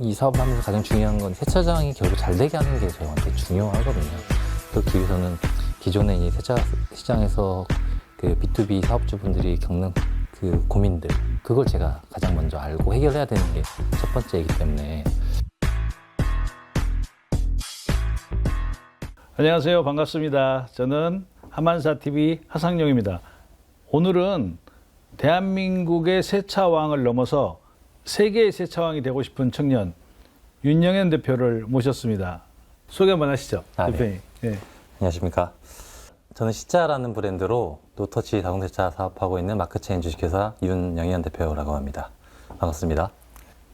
이 사업을 하면서 가장 중요한 건 세차장이 결국 잘 되게 하는 게 저한테 중요하거든요. 그렇기 위해서는 기존의 이 세차 시장에서 그 B2B 사업주분들이 겪는 그 고민들, 그걸 제가 가장 먼저 알고 해결해야 되는 게 첫 번째이기 때문에. 안녕하세요. 반갑습니다. 저는 하만사TV 하상용입니다. 오늘은 대한민국의 세차왕을 넘어서 세계의 세차왕이 되고 싶은 청년 윤영현 대표를 모셨습니다. 소개 한번 하시죠. 대표님. 네. 안녕하십니까. 저는 시짜라는 브랜드로 노터치 자동세차 사업하고 있는 마크체인 주식회사 윤영현 대표라고 합니다. 반갑습니다.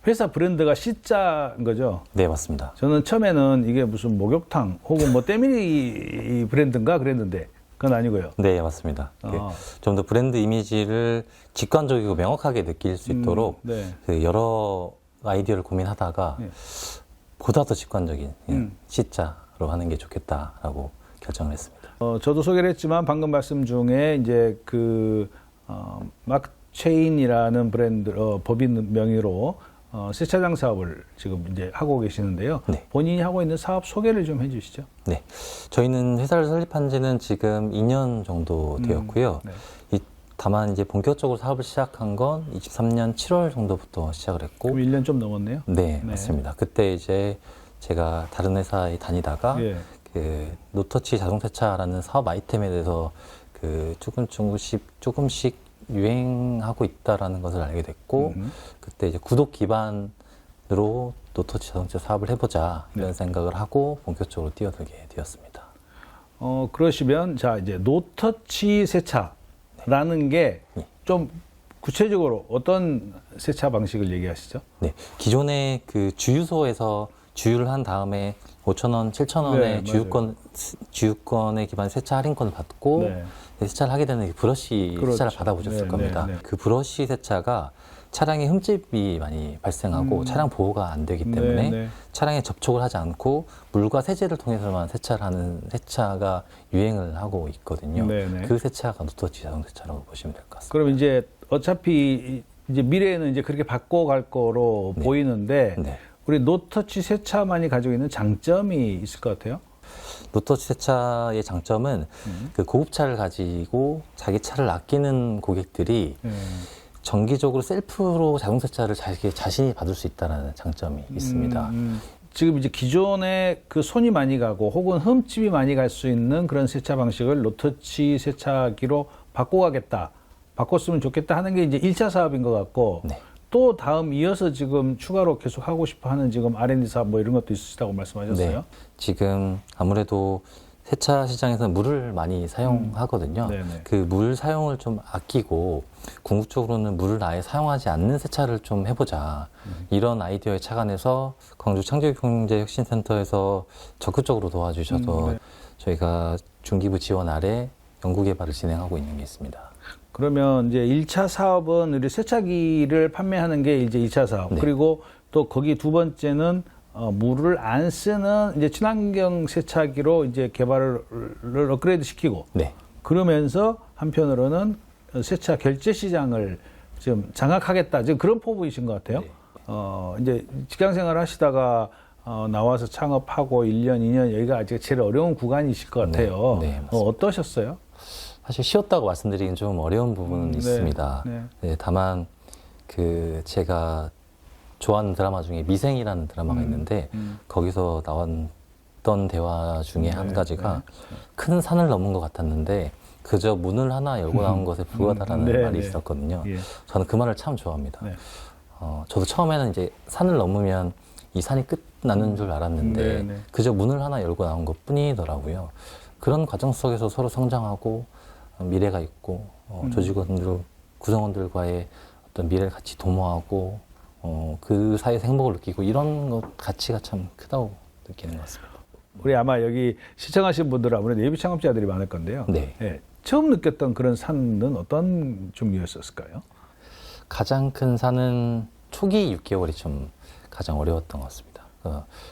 회사 브랜드가 시짜인 거죠? 네, 맞습니다. 저는 처음에는 이게 무슨 목욕탕 혹은 뭐 때밀이 브랜드인가 그랬는데 그건 아니고요. 네, 맞습니다. 좀 더 브랜드 이미지를 직관적이고 명확하게 느낄 수 있도록 네. 그 여러 아이디어를 고민하다가 네. 보다 더 직관적인 시자로 하는 게 좋겠다라고 결정을 했습니다. 저도 소개를 했지만 방금 말씀 중에 이제 마크체인이라는 브랜드 법인 명의로 세차장 사업을 지금 이제 하고 계시는데요. 네. 본인이 하고 있는 사업 소개를 좀 해주시죠. 네, 저희는 회사를 설립한 지는 지금 2년 정도 되었고요. 네. 다만 이제 본격적으로 사업을 시작한 건 23년 7월 정도부터 시작을 했고. 그럼 1년 좀 넘었네요. 네, 맞습니다. 그때 이제 제가 다른 회사에 다니다가 그 노터치 자동세차라는 사업 아이템에 대해서 그 조금씩 유행하고 있다라는 것을 알게 됐고, 그때 이제 구독 기반으로 노터치 자동차 사업을 해보자 이런 생각을 하고 본격적으로 뛰어들게 되었습니다. 그러시면 자 이제 노터치 세차라는 게 좀 구체적으로 어떤 세차 방식을 얘기하시죠? 네, 기존의 그 주유소에서 주유를 한 다음에 5,000원, 7,000원의 주유권에 기반 세차 할인권을 받고 세차를 하게 되는 브러쉬 세차를 받아보셨을 겁니다. 그 브러쉬 세차가 차량에 흠집이 많이 발생하고 차량 보호가 안 되기 때문에 차량에 접촉을 하지 않고 물과 세제를 통해서만 세차를 하는 세차가 유행을 하고 있거든요. 그 세차가 노터치 자동세차라고 보시면 될 것 같습니다. 그럼 이제 어차피 이제 미래에는 이제 그렇게 바꿔갈 거로 보이는데 우리 노터치 세차만이 가지고 있는 장점이 있을 것 같아요? 노터치 세차의 장점은 그 고급차를 가지고 자기 차를 아끼는 고객들이 정기적으로 셀프로 자동세차를 자신이 받을 수 있다는 장점이 있습니다. 지금 이제 기존에 그 손이 많이 가고 혹은 흠집이 많이 갈 수 있는 그런 세차 방식을 노터치 세차기로 바꿔가겠다, 바꿨으면 좋겠다 하는 게 이제 1차 사업인 것 같고, 또 다음 이어서 지금 추가로 계속 하고 싶어 하는 지금 R&D 사업 뭐 이런 것도 있으시다고 말씀하셨어요? 네. 지금 아무래도 세차 시장에서는 물을 많이 사용하거든요. 그 물 사용을 좀 아끼고 궁극적으로는 물을 아예 사용하지 않는 세차를 좀 해보자. 이런 아이디어에 착안해서 광주 창조경제혁신센터에서 적극적으로 도와주셔서 저희가 중기부 지원 아래 연구개발을 진행하고 있는 게 있습니다. 그러면 이제 1차 사업은 우리 세차기를 판매하는 게 이제 2차 사업. 그리고 또 거기 두 번째는 물을 안 쓰는 이제 친환경 세차기로 이제 개발을 업그레이드 시키고. 그러면서 한편으로는 세차 결제 시장을 지금 장악하겠다. 지금 그런 포부이신 것 같아요. 이제 직장 생활 하시다가 나와서 창업하고 1년, 2년 여기가 아직 제일 어려운 구간이실 것 같아요. 어떠셨어요? 사실 쉬었다고 말씀드리긴 좀 어려운 부분은 있습니다. 다만 그 제가 좋아하는 드라마 중에 미생이라는 드라마가 있는데 거기서 나왔던 대화 중에 한 가지가 큰 산을 넘은 것 같았는데 그저 문을 하나 열고 나온 것에 불과하다라는 말이 있었거든요. 저는 그 말을 참 좋아합니다. 저도 처음에는 이제 산을 넘으면 이 산이 끝나는 줄 알았는데 그저 문을 하나 열고 나온 것 뿐이더라고요. 그런 과정 속에서 서로 성장하고 미래가 있고 구성원들과의 어떤 미래를 같이 도모하고 그 사이에서 행복을 느끼고 이런 것 가치가 참 크다고 느끼는 것 같습니다. 우리 아마 여기 시청하신 분들은 아무래도 예비 창업자들이 많을 건데요. 처음 느꼈던 그런 산은 어떤 종류였을까요? 가장 큰 산은 초기 6개월이 좀 가장 어려웠던 것 같습니다.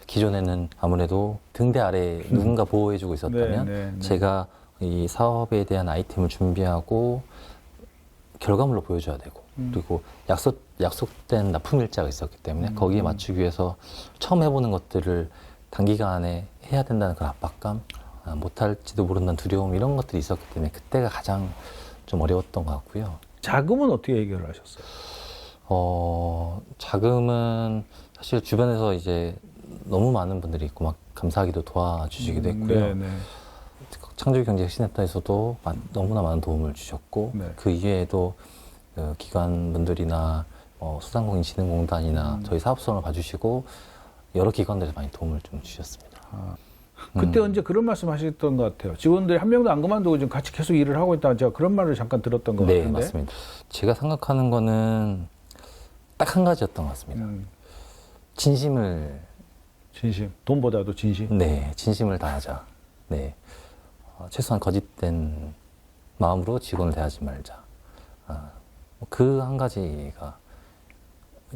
기존에는 아무래도 등대 아래 누군가 보호해주고 있었다면 제가 이 사업에 대한 아이템을 준비하고 결과물로 보여줘야 되고 그리고 약속된 납품 일자가 있었기 때문에 거기에 맞추기 위해서 처음 해보는 것들을 단기간에 해야 된다는 그런 압박감, 못할지도 모른다는 두려움 이런 것들이 있었기 때문에 그때가 가장 좀 어려웠던 것 같고요. 자금은 어떻게 해결을 하셨어요? 자금은 사실 주변에서 이제 너무 많은 분들이 있고 막 감사하기도 도와주시기도 했고요. 창조경제혁신센터에서도 너무나 많은 도움을 주셨고 네. 그 이외에도 기관분들이나 소상공인진흥공단이나 저희 사업성을 봐주시고 여러 기관들에서 많이 도움을 좀 주셨습니다. 그때 언제 그런 말씀 하셨던 것 같아요. 직원들이 한 명도 안 그만두고 지금 같이 계속 일을 하고 있다. 제가 그런 말을 잠깐 들었던 것 네, 같은데. 맞습니다. 제가 생각하는 거는 딱 한 가지였던 것 같습니다. 진심을. 진심. 돈보다도 진심. 네, 진심을 다하자. 네. 최소한 거짓된 마음으로 직원을 대하지 말자. 그 한 가지가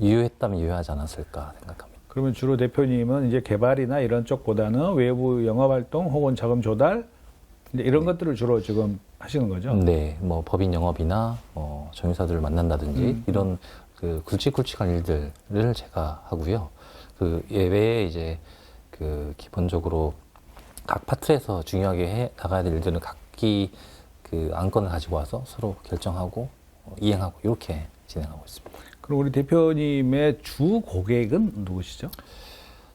유효했다면 유효하지 않았을까 생각합니다. 그러면 주로 대표님은 이제 개발이나 이런 쪽보다는 외부 영업활동 혹은 자금 조달 이제 이런 것들을 주로 지금 하시는 거죠? 네, 뭐 법인 영업이나 정유사들을 만난다든지 이런 그 굵직굵직한 일들을 제가 하고요. 그 예외에 이제 그 기본적으로 각 파트에서 중요하게 해 나가야 될 일들은 각기 그 안건을 가지고 와서 서로 결정하고 이행하고 이렇게 진행하고 있습니다. 그럼 우리 대표님의 주 고객은 누구시죠?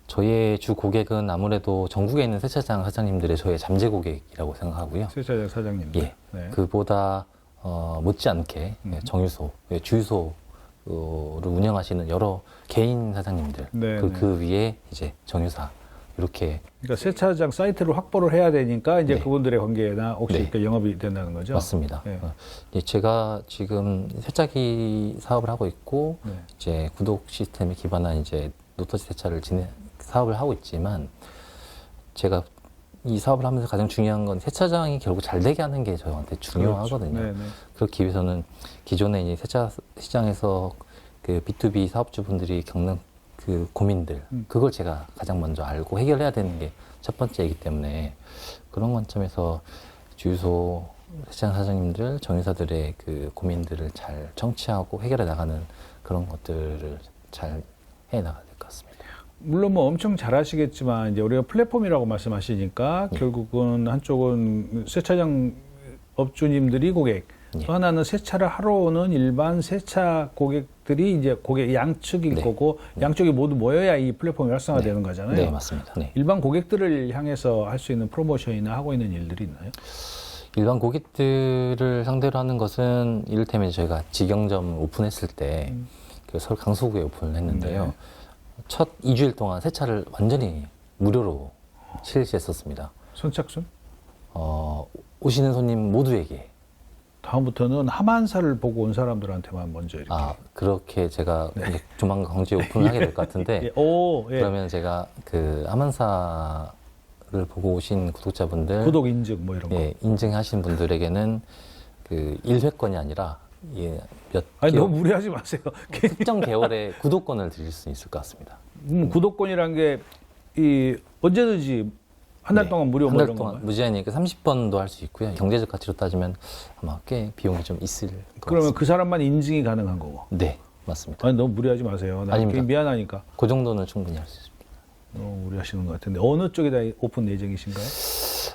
저희의 주 고객은 아무래도 전국에 있는 세차장 사장님들의 저의 잠재 고객이라고 생각하고요. 세차장 사장님. 예. 네. 그보다 못지않게 정유소, 주유소를 운영하시는 여러 개인 사장님들, 네, 그 위에 이제 정유사 이렇게. 그러니까 세차장 사이트를 확보를 해야 되니까 이제 네. 그분들의 관계나 혹시 네. 이렇게 영업이 된다는 거죠? 맞습니다. 네. 제가 지금 세차기 사업을 하고 있고 네. 이제 구독 시스템에 기반한 이제 노터지 세차를 사업을 하고 있지만 제가 이 사업을 하면서 가장 중요한 건 세차장이 결국 잘 되게 하는 게 저한테 중요하거든요. 그렇죠. 네네. 그렇기 위해서는 기존에 이제 세차 시장에서 그 B2B 사업주분들이 겪는 그 고민들, 그걸 제가 가장 먼저 알고 해결해야 되는 게 첫 번째이기 때문에 그런 관점에서 주유소 세차장 사장님들, 정유사들의 그 고민들을 잘 청취하고 해결해 나가는 그런 것들을 잘 해 나가야 될 것 같습니다. 물론 뭐 엄청 잘하시겠지만 이제 우리가 플랫폼이라고 말씀하시니까 예. 결국은 한쪽은 세차장 업주님들이 고객, 예. 또 하나는 세차를 하러 오는 일반 세차 고객들이 이제 고객 양측일 네. 거고 양쪽이 모두 모여야 이 플랫폼이 활성화되는 거잖아요. 네, 맞습니다. 네. 일반 고객들을 향해서 할 수 있는 프로모션이나 하고 있는 일들이 있나요? 일반 고객들을 상대로 하는 것은 이를테면 저희가 직영점 오픈했을 때 그 서울 강서구에 오픈을 했는데요. 네. 첫 2주일 동안 세차를 완전히 무료로 실시했었습니다. 선착순? 오시는 손님 모두에게. 다음부터는 함한사를 보고 온 사람들한테만 먼저 이렇게. 그렇게 제가 이제 조만간 광주에 오픈을 하게 될 것 같은데 예. 오, 예. 그러면 제가 그 함한사를 보고 오신 구독자분들 구독 인증 뭐 이런 거. 예, 인증하신 분들에게는 그 1회권이 아니라 몇 아니 개월, 너무 무리하지 마세요. 특정 개월에 구독권을 드릴 수 있을 것 같습니다. 구독권이란 게 이 언제든지 한 달 네, 동안 무료 한 뭐 달 이런 동안 건가요? 무제한이니까 30번도 할 수 있고요. 경제적 가치로 따지면 아마 꽤 비용이 좀 있을 것 그러면 같습니다. 그 사람만 인증이 가능한 거고. 네, 맞습니다. 아니 너무 무리하지 마세요. 나 아닙니다. 미안하니까. 그 정도는 충분히 할 수 있습니다. 너무 무리하시는 것 같은데 어느 쪽에다 오픈 예정이신가요?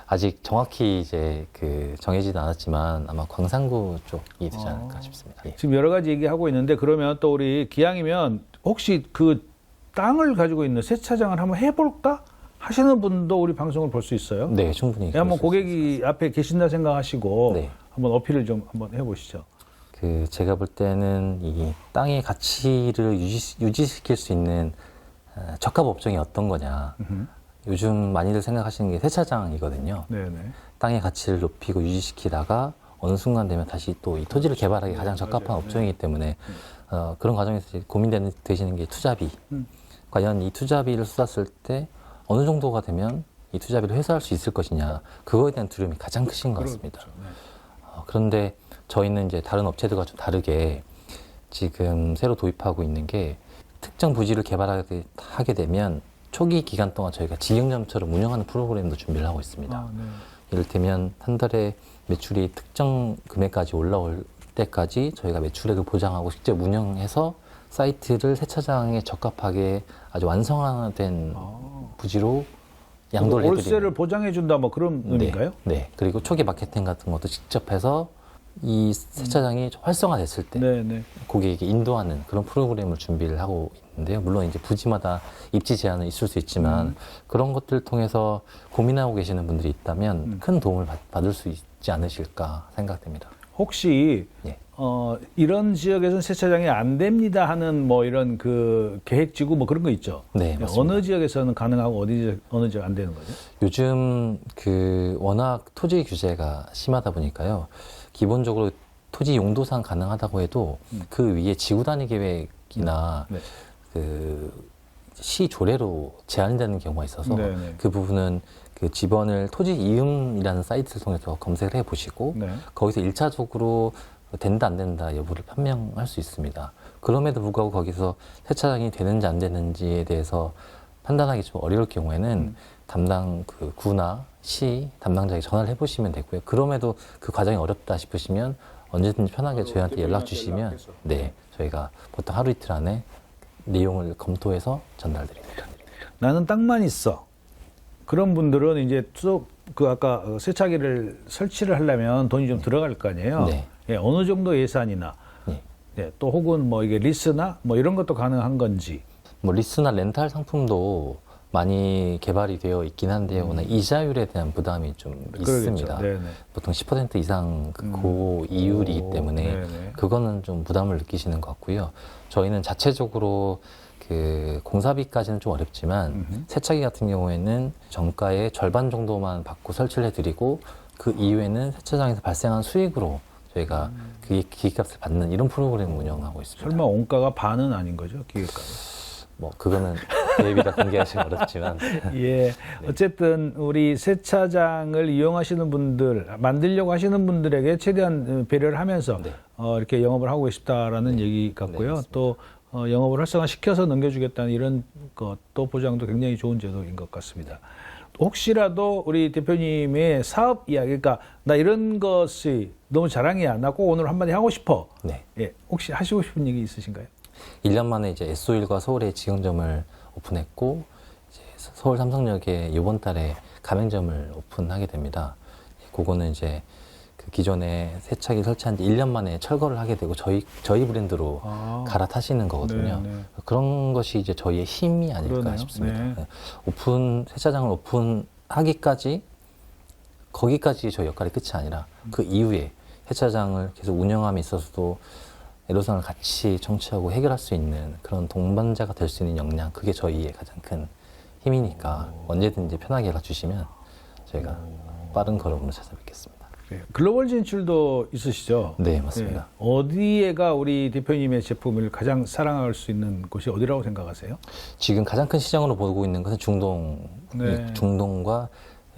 아직 정확히 이제 그 정해지는 않았지만 아마 광산구 쪽이 되지 않을까 싶습니다. 예. 지금 여러 가지 얘기하고 있는데 그러면 또 우리 기왕이면 혹시 그 땅을 가지고 있는 세차장을 한번 해볼까 하시는 분도 우리 방송을 볼 수 있어요. 네, 충분히. 예, 한번 그럴 수 고객이 앞에 계신다 생각하시고 네. 한번 어필을 좀 한번 해보시죠. 그 제가 볼 때는 이 땅의 가치를 유지시킬 수 있는 적합 업종이 어떤 거냐. 요즘 많이들 생각하시는 게 세차장이거든요. 네네. 땅의 가치를 높이고 유지시키다가 어느 순간 되면 다시 또 이 토지를 개발하기 가장 적합한 맞아요. 업종이기 때문에 그런 과정에서 이제 고민되시는 게 투자비. 과연 이 투자비를 쏟았을 때 어느 정도가 되면 이 투자비를 회수할 수 있을 것이냐. 그거에 대한 두려움이 가장 크신 것 같습니다. 그렇죠. 네. 그런데 저희는 이제 다른 업체들과 좀 다르게 지금 새로 도입하고 있는 게 특정 부지를 개발하게 하게 되면 초기 기간 동안 저희가 직영점처럼 운영하는 프로그램도 준비를 하고 있습니다. 아, 네. 이를테면 한 달에 매출이 특정 금액까지 올라올 때까지 저희가 매출액을 보장하고 직접 운영해서 사이트를 세차장에 적합하게 아주 완성화된 부지로 양도를 해드리는. 월세를 보장해 준다 뭐 그런 의미인가요? 네. 그리고 초기 마케팅 같은 것도 직접 해서 이 세차장이 활성화됐을 때 고객에게 인도하는 그런 프로그램을 준비를 하고 있는데요. 물론 이제 부지마다 입지 제한은 있을 수 있지만 그런 것들을 통해서 고민하고 계시는 분들이 있다면 큰 도움을 받을 수 있지 않으실까 생각됩니다. 혹시 이런 지역에서는 세차장이 안 됩니다 하는 뭐 이런 그 계획지구 뭐 그런 거 있죠? 네, 맞습니다. 어느 지역에서는 가능하고 어느 지역 안 되는 거죠? 요즘 그 워낙 토지 규제가 심하다 보니까요. 기본적으로 토지 용도상 가능하다고 해도 그 위에 지구 단위 계획이나 그 시 조례로 제한이 되는 경우가 있어서 그 부분은 그 집원을 토지 이음이라는 사이트를 통해서 검색을 해 보시고 거기서 1차적으로 된다 안 된다 여부를 판명할 수 있습니다. 그럼에도 불구하고 거기서 세차장이 되는지 안 되는지에 대해서 판단하기 좀 어려울 경우에는 담당 그 구나 시 담당자에게 전화를 해보시면 되고요. 그럼에도 그 과정이 어렵다 싶으시면 언제든지 편하게 저희한테 연락 주시면 저희가 보통 하루 이틀 안에 내용을 검토해서 전달드립니다. 나는 땅만 있어. 그런 분들은 이제 그 아까 세차기를 설치를 하려면 돈이 좀 들어갈 거 아니에요. 어느 정도 예산이나 또 혹은 뭐 이게 리스나 뭐 이런 것도 가능한 건지. 뭐 리스나 렌탈 상품도 많이 개발이 되어 있긴 한데요. 워낙 이자율에 대한 부담이 좀 있습니다. 보통 10% 이상 고 이율이기 때문에 그거는 좀 부담을 느끼시는 것 같고요. 저희는 자체적으로 그 공사비까지는 좀 어렵지만 세차기 같은 경우에는 정가의 절반 정도만 받고 설치를 해드리고 그 이후에는 세차장에서 발생한 수익으로 저희가 그 기계값을 받는 이런 프로그램을 운영하고 있습니다. 설마 원가가 반은 아닌 거죠? 기계값이? 뭐 그거는 대비다 공개하시면 어렵지만 어쨌든 우리 세차장을 이용하시는 분들, 만들려고 하시는 분들에게 최대한 배려를 하면서 이렇게 영업을 하고 싶다라는 얘기 같고요. 또 영업을 활성화시켜서 넘겨주겠다는 이런 것도 보장도 굉장히 좋은 제도인 것 같습니다. 혹시라도 우리 대표님의 사업 이야기, 그러니까 나 이런 것이 너무 자랑이야, 나 꼭 오늘 한마디 하고 싶어. 혹시 하시고 싶은 얘기 있으신가요? 1년 만에 이제 S-오일과 서울에 직영점을 오픈했고 이제 서울 삼성역에 이번 달에 가맹점을 오픈하게 됩니다. 그거는 이제 그 기존에 세차기 설치한 지 1년 만에 철거를 하게 되고 저희 브랜드로 갈아타시는 거거든요. 그런 것이 이제 저희의 힘이 아닐까 싶습니다. 세차장을 오픈하기까지 거기까지 저희 역할이 끝이 아니라 그 이후에 세차장을 계속 운영함에 있어서도 애로사항을 같이 청취하고 해결할 수 있는 그런 동반자가 될 수 있는 역량, 그게 저희의 가장 큰 힘이니까 언제든지 편하게 연락 주시면 저희가 빠른 걸음으로 찾아뵙겠습니다. 글로벌 진출도 있으시죠? 네, 맞습니다. 어디에가 우리 대표님의 제품을 가장 사랑할 수 있는 곳이 어디라고 생각하세요? 지금 가장 큰 시장으로 보고 있는 것은 중동과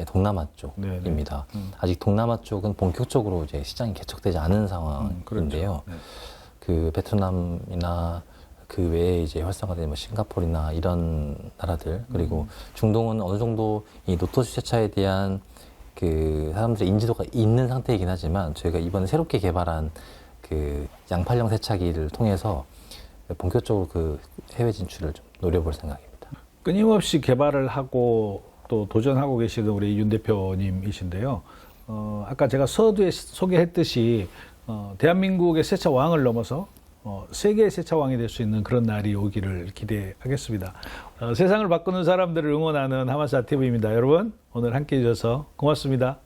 동남아 쪽입니다. 아직 동남아 쪽은 본격적으로 이제 시장이 개척되지 않은 상황인데요. 그 베트남이나 그 외에 이제 활성화된 뭐 싱가포르나 이런 나라들, 그리고 중동은 어느 정도 이 노토스 세차에 대한 그 사람들의 인지도가 있는 상태이긴 하지만 저희가 이번에 새롭게 개발한 그 양팔형 세차기를 통해서 본격적으로 그 해외 진출을 좀 노려볼 생각입니다. 끊임없이 개발을 하고 또 도전하고 계시는 우리 윤 대표님이신데요. 아까 제가 서두에 소개했듯이 대한민국의 세차 왕을 넘어서 세계의 세차 왕이 될 수 있는 그런 날이 오기를 기대하겠습니다. 세상을 바꾸는 사람들을 응원하는 하마사 TV입니다. 여러분, 오늘 함께 해주셔서 고맙습니다.